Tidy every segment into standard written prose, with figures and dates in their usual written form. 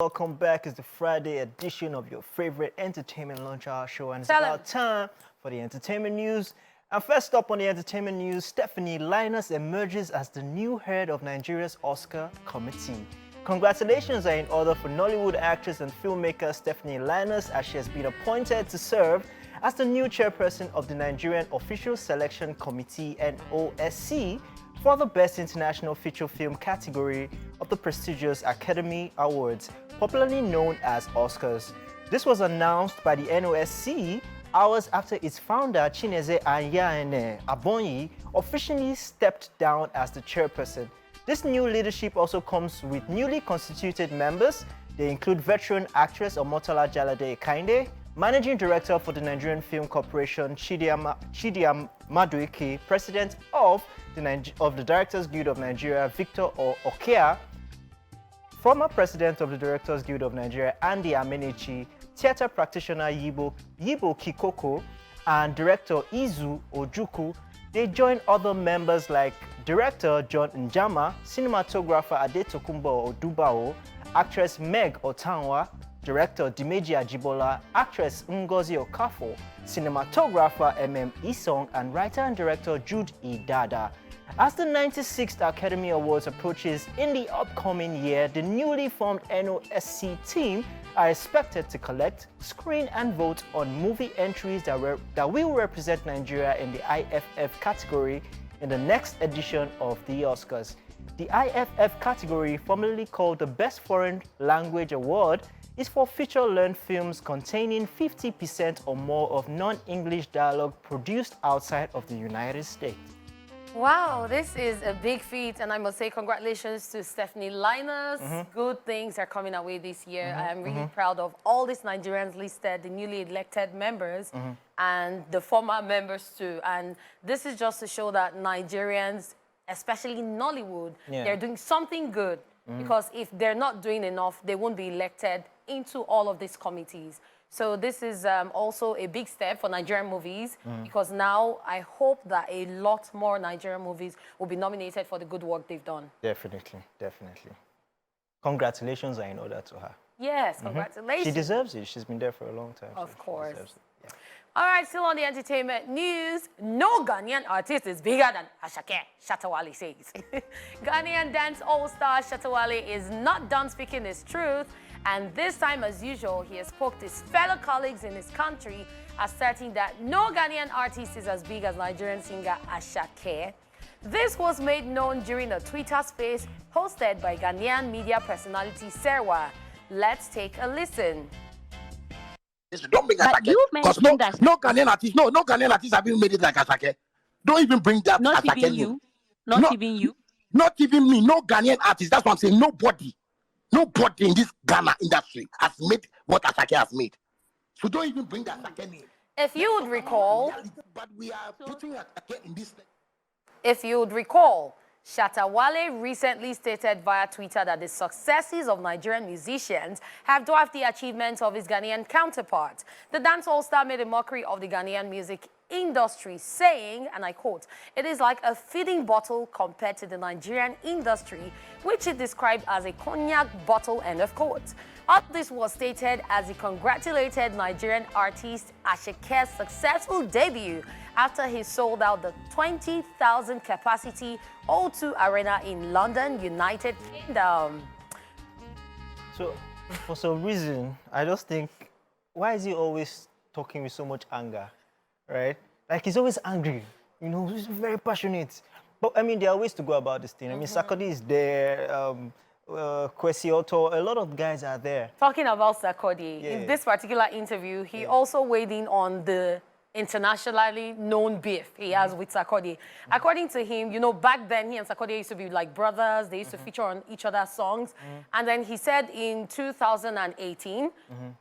Welcome back. It's the Friday edition of your favorite entertainment lunch hour show, and it's about time for the entertainment news. And first up on the entertainment news, Stephanie Linus emerges as the new head of Nigeria's Oscar committee. Congratulations are in order for Nollywood actress and filmmaker Stephanie Linus, as she has been appointed to serve as the new chairperson of the Nigerian Official Selection Committee, NOSC, for the Best International Feature Film category of the prestigious Academy Awards, popularly known as Oscars. This was announced by the NOSC hours after its founder, Chineze Anyane Abonyi, officially stepped down as the chairperson. This new leadership also comes with newly constituted members. They include veteran actress Omotola Jalade Kainde, Managing Director for the Nigerian Film Corporation, Chidiyam Madueke, President of the Directors Guild of Nigeria, Victor Okea, former President of the Directors Guild of Nigeria, Andy Amenechi, theater practitioner Yibo Kikoko, and Director Izu Ojuku. They join other members like Director John Njama, Cinematographer Adetokunbo Odubao, Actress Meg Otanwa, Director Dimeji Ajibola, Actress Ngozi Okafo, Cinematographer Isong, and Writer and Director Jude Idada. As the 96th Academy Awards approaches in the upcoming year, the newly formed NOSC team are expected to collect, screen, and vote on movie entries that will represent Nigeria in the IFF category in the next edition of the Oscars. The IFF category, formerly called the Best Foreign Language Award, is for feature-length films containing 50% or more of non-English dialogue produced outside of the United States. Wow, this is a big feat, and I must say congratulations to Stephanie Linus. Good things are coming our way this year. I am really proud of all these Nigerians listed, the newly elected members, and the former members too. And this is just to show that Nigerians, especially in Nollywood, they're doing something good. Because if they're not doing enough, they won't be elected into all of these committees. So this is also a big step for Nigerian movies, because now I hope that a lot more Nigerian movies will be nominated for the good work they've done. Definitely, definitely. Congratulations are in order to her. Yes, congratulations. She deserves it. She's been there for a long time. Of course. Yeah. All right, still on the entertainment news, no Ghanaian artist is bigger than Ashake, Shatta Wale says. Ghanaian dance all-star Shatta Wale is not done speaking his truth, and this time, as usual, he has poked his fellow colleagues in his country, asserting that no Ghanaian artist is as big as Nigerian singer Ashake. This was made known during a Twitter space hosted by Ghanaian media personality Serwa. Let's take a listen. Don't bring Asake. Because no Ghanaian artists have even made it like Asake. Don't even bring that. Not Asake even you. Not even you. Not even me. No Ghanaian artist. That's what I'm saying. Nobody in this Ghana industry has made what Asake has made. So don't even bring that Asake name. If you would recall, but we are putting Asake in this. If you would recall, Shatta Wale recently stated via Twitter that the successes of Nigerian musicians have dwarfed the achievements of his Ghanaian counterpart. The dancehall star made a mockery of the Ghanaian music industry, saying, and I quote, "It is like a feeding bottle compared to the Nigerian industry," which he described as a cognac bottle, end of quote. All this was stated as he congratulated Nigerian artist Ashake's successful debut after he sold out the 20,000 capacity O2 Arena in London, United Kingdom. So, for some reason, I just think, why is he always talking with so much anger, right? Like, he's always angry, you know, he's very passionate. But, I mean, there are ways to go about this thing. I mean, Sarkodie is there, Kwesi Otto, a lot of guys are there. Talking about Sarkodie, in this particular interview, he also weighed in on the internationally known beef he has with Sarkodie. According to him, you know, back then he and Sarkodie used to be like brothers. They used to feature on each other's songs. And then he said in 2018,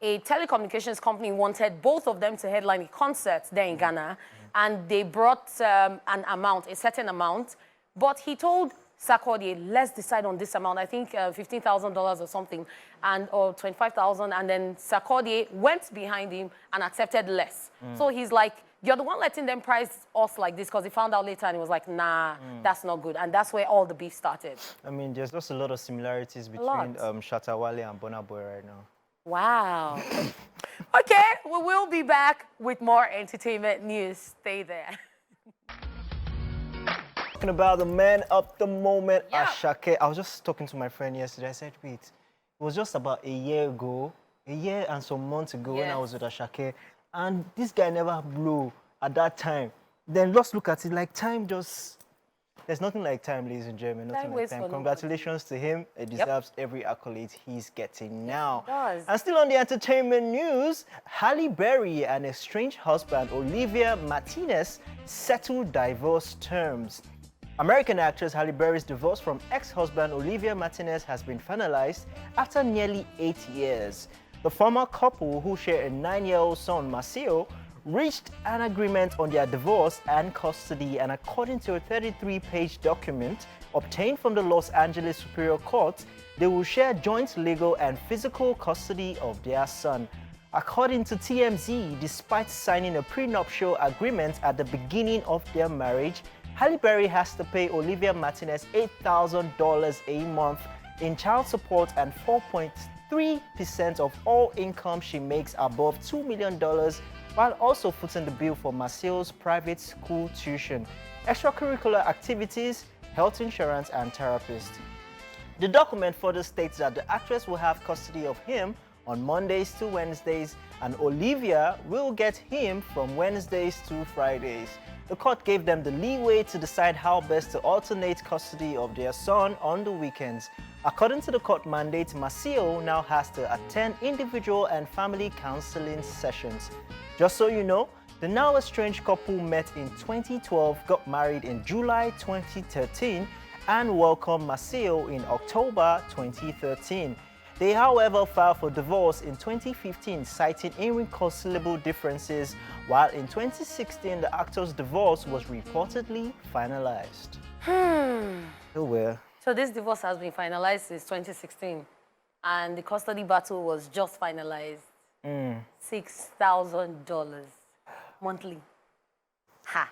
a telecommunications company wanted both of them to headline a concert there in Ghana. And they brought a certain amount. But he told Sarkodie, let's decide on this amount. I think $15,000 or something, or 25,000. And then Sarkodie went behind him and accepted less. So he's like, you're the one letting them price us like this because he found out later and he was like, nah, that's not good. And that's where all the beef started. I mean, there's just a lot of similarities between Shatta, Wale and Burna Boy right now. Wow. Okay, we will be back with more entertainment news. Stay there. Talking about the man of the moment, Yeah. Ashake. I was just talking to my friend yesterday. I said, wait, it was just about a year and some months ago when I Yes. was with Ashake, and this guy never blew at that time. Then just look at it, like time just... There's nothing like time, ladies and gentlemen. Nothing Time like waits time. for nobody. Congratulations to him. He deserves every accolade he's getting now. he does. And still on the entertainment news, Halle Berry and estranged husband Olivia Martinez settled divorce terms. American actress Halle Berry's divorce from ex-husband Olivia Martinez has been finalized after nearly 8 years. The former couple, who share a 9-year-old son, Maceo, reached an agreement on their divorce and custody, and according to a 33-page document obtained from the Los Angeles Superior Court, they will share joint legal and physical custody of their son. According to TMZ, despite signing a prenuptial agreement at the beginning of their marriage, Halle Berry has to pay Olivia Martinez $8,000 a month in child support and 4.3% of all income she makes above $2 million, while also footing the bill for Maceo's private school tuition, extracurricular activities, health insurance, and therapist. The document further states that the actress will have custody of him on Mondays to Wednesdays, and Olivia will get him from Wednesdays to Fridays. The court gave them the leeway to decide how best to alternate custody of their son on the weekends. According to the court mandate, Maceo now has to attend individual and family counseling sessions. Just so you know, the now estranged couple met in 2012, got married in July 2013, and welcomed Maceo in October 2013. They, however, filed for divorce in 2015, citing irreconcilable differences, while in 2016, the actor's divorce was reportedly finalized. Oh well. So this divorce has been finalized since 2016, and the custody battle was just finalized. $6,000 monthly. Ha.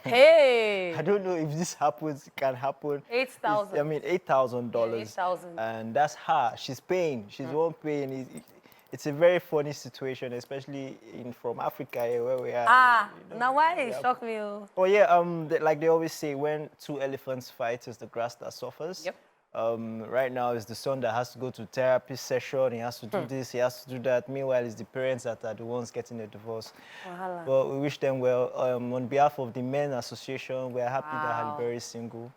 Hey. I don't know if this happens, it can happen. 8,000. I mean, $8,000. Yeah, 8,000. And that's her. She's paying. She's the one paying. It's a very funny situation, especially from Africa, where we are. Now why it shocked me? Oh yeah, like they always say, when two elephants fight, it's the grass that suffers. Yep. Right now, it's the son that has to go to therapy session. He has to do this, he has to do that. Meanwhile, it's the parents that are the ones getting a divorce. Wahala. But we wish them well. On behalf of the Men Association, we're happy that Halle Berry is single.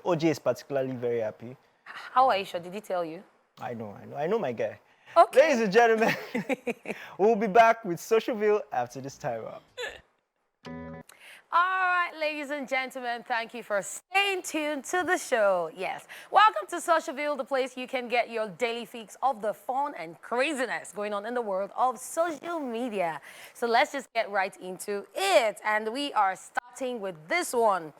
OJ is particularly very happy. How are you sure? Did he tell you? I know my guy. Okay. Ladies and gentlemen, we'll be back with Socialville after this time out. All right, ladies and gentlemen, thank you for staying tuned to the show. Yes, welcome to Socialville, the place you can get your daily fix of the fun and craziness going on in the world of social media. So let's just get right into it. And we are starting with this one.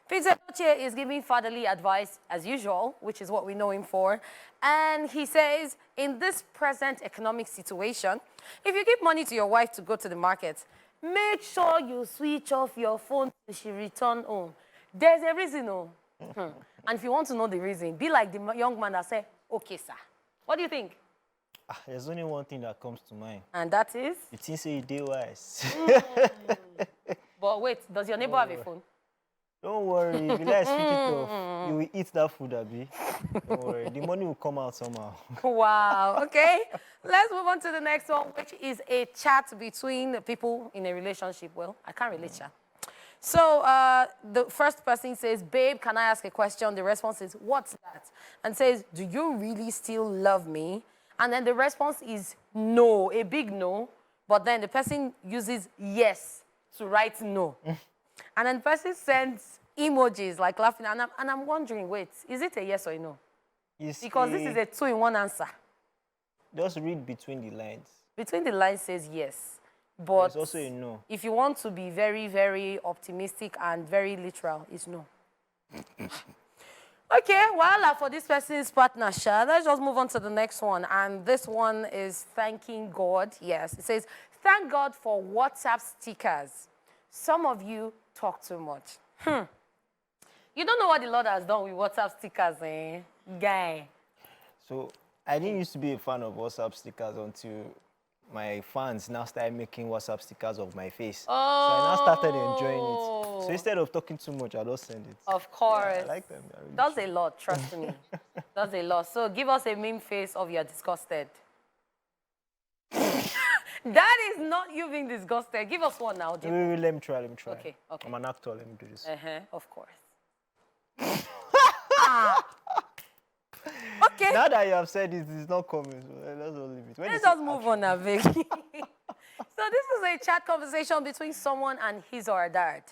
Peter Oche is giving fatherly advice as usual, which is what we know him for. And he says, in this present economic situation, if you give money to your wife to go to the market, make sure you switch off your phone till she return home. There's a reason, And if you want to know the reason, be like the young man that said, okay, sir. What do you think? There's only one thing that comes to mind. And that is? You think say you do wise. But wait, does your neighbor have a phone? Don't worry, if you like switch it off, you will eat that food, Abi. Don't worry, the money will come out somehow. Wow, okay. Let's move on to the next one, which is a chat between people in a relationship. Well, I can't relate chat. So the first person says, babe, can I ask a question? The response is, what's that? And says, do you really still love me? And then the response is no, a big no. But then the person uses yes to write no. And then the person sends emojis like laughing. And I'm wondering, wait, is it a yes or a no? Because this is a two-in-one answer. Just read between the lines. Between the lines says yes. But it's also a no. If you want to be very, very optimistic and very literal, it's no. Okay, voila for this person's partnership. Let's just move on to the next one. And this one is thanking God. Yes, it says, Thank God for WhatsApp stickers. Some of you talk too much. You don't know what the Lord has done with WhatsApp stickers, eh? Guy. So I didn't used to be a fan of WhatsApp stickers until my fans now started making WhatsApp stickers of my face. Oh. So I now started enjoying it. So instead of talking too much, I just send it. Of course. Yeah, I like them. Really Does a lot, trust me. Does a lot. So give us a meme face of you're disgusted. That is not you being disgusted. Give us one now, Jaypaul. Wait, let me try. Okay. I'm an actor, let me do this. Of course. Okay. Now that you have said it, it's not coming, so let's all leave it. Let's just move on, Avik. So this is a chat conversation between someone and his or her dad.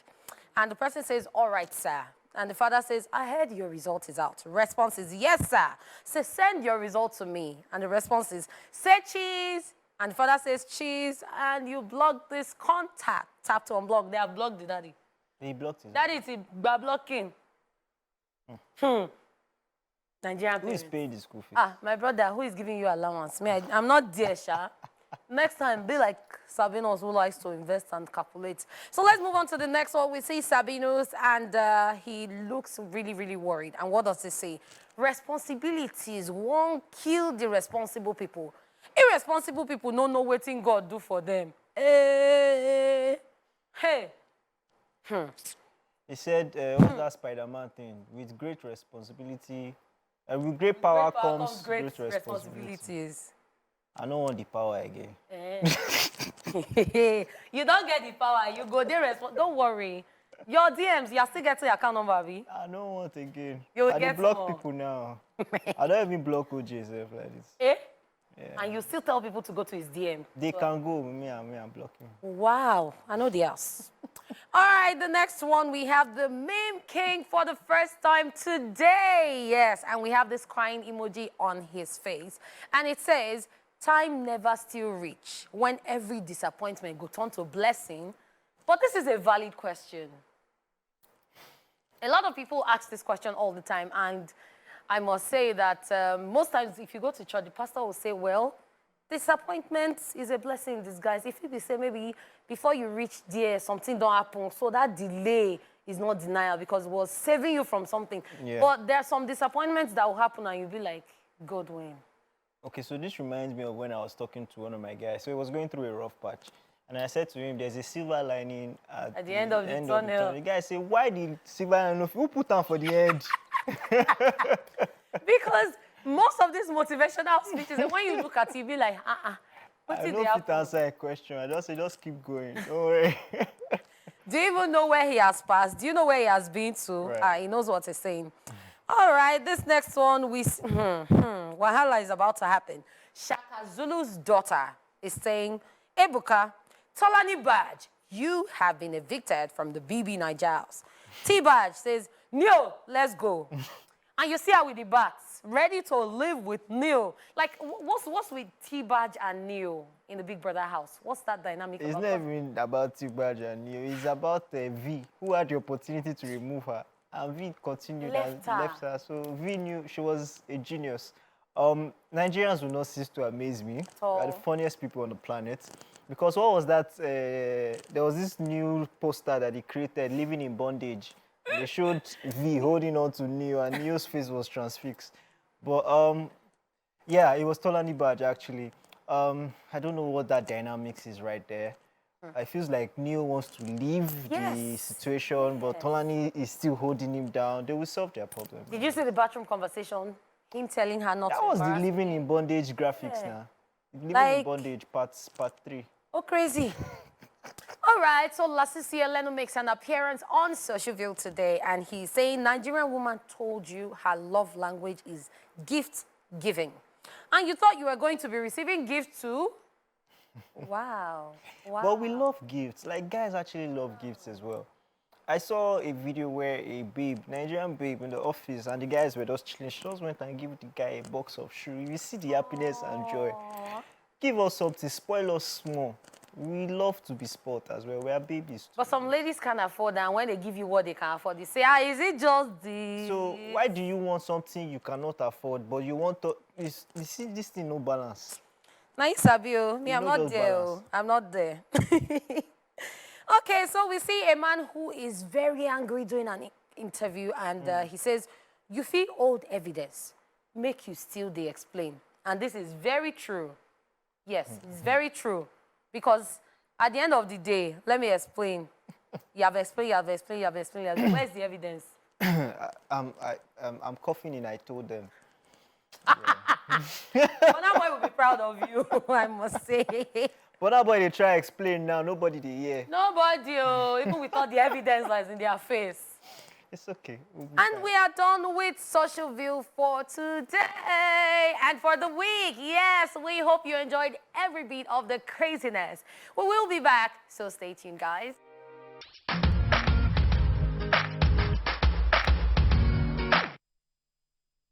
And the person says, all right, sir. And the father says, I heard your result is out. Response is, yes, sir. Say, send your result to me. And the response is, say cheese. And the father says, cheese. And you block this contact. Tap to unblock. They have blocked the daddy. He blocked it. Daddy is blocking. Nigerian Who is parents. paying the school fee? My brother, who is giving you allowance? Me, I'm not there, Sha. Next time, be like Sabinos, who likes to invest and calculate. So let's move on to the next one. We see Sabinos, and he looks really, really worried. And what does he say? Responsibilities won't kill the responsible people. Irresponsible people don't know what God do for them. Hey. He said, what's that Spider-Man thing? With great responsibility, with great power comes great responsibilities. I don't want the power again. You don't get the power. You go there. Don't worry. Your DMs, you're still getting your account number, Abi? I don't want again. You will I get block more. people now. I don't even block OJ like this. Eh? Yeah. And you still tell people to go to his DM. They can go. Me, I'm blocking. Wow. I know the ass. All right, the next one, we have the meme king for the first time today. Yes, and we have this crying emoji on his face. And it says, time never still reach when every disappointment go turn to blessing. But this is a valid question. A lot of people ask this question all the time, and I must say that most times if you go to church, the pastor will say, well, disappointment is a blessing in disguise. If you say maybe before you reach there, something don't happen, so that delay is not denial because it was saving you from something. Yeah. But there are some disappointments that will happen and you'll be like, God win. Okay, so this reminds me of when I was talking to one of my guys. So he was going through a rough patch. And I said to him, there's a silver lining at the end of the tunnel. The guy said, why the silver lining? Who put on for the end? Because most of these motivational speeches, and when you look at it, you be like, what I did don't they fit answer a question. I just say, just keep going. Don't worry. Do you even know where he has passed? Do you know where he has been to? Right. He knows what he's saying. All right, this next one, Wahala is about to happen. Shaka Zulu's daughter is saying, Ebuka, Tolani Badge, you have been evicted from the BB Niger house. T-Badge says, Neil, let's go. And you see her with the bats, ready to live with Neil. Like, what's with T-Badge and Neil in the Big Brother house? What's that dynamic It's about? not even about T-Badge and you. It's about V, who had the opportunity to remove her. And V continued and left her. So V knew she was a genius. Nigerians will not cease to amaze me. They are the funniest people on the planet. Because what was that? There was this new poster that he created, Living in Bondage. They showed V holding on to Neo, and Neo's face was transfixed. But yeah, it was Tolani Badge actually. I don't know what that dynamics is right there. It feels like Neo wants to leave the situation, but Tolani is still holding him down. They will solve their problem. Did you see the bathroom conversation? Him telling her not to That was the embarrass Living in Bondage graphics now. Living in Bondage part 3. Oh, crazy. All right, so Lasisi Eleno makes an appearance on Socialville today, and he's saying Nigerian woman told you her love language is gift giving. And you thought you were going to be receiving gifts too? Wow. But we love gifts. Like, guys actually love gifts as well. I saw a video where a babe, Nigerian babe in the office, and the guys were just chilling. She just went and gave the guy a box of shoes. You see the happiness and joy. Give us something, spoil us small. We love to be spoiled as well. We are babies too. But some ladies can't afford that, and when they give you what they can afford, they say, is it just the... So why do you want something you cannot afford, but you want to... You see, this thing no balance. Nice, Sabio. Me, You I'm know not those there. balance. Oh. I'm not there. Okay, so we see a man who is very angry doing an interview, and he says, you feel old evidence, make you still they explain. And this is very true. Yes, it's very true. Because at the end of the day, let me explain. You have explained, you have explained, you have explained, you have explained. Where's the evidence? I'm coughing in, I told them. But that boy will be proud of you, I must say. But that boy, they try to explain now, nobody they hear. Nobody, oh, even with all the evidence that's in their face. It's okay. We'll be And fine. we are done with Social View for today and for the week. Yes, we hope you enjoyed every bit of the craziness. We will be back, so stay tuned, guys.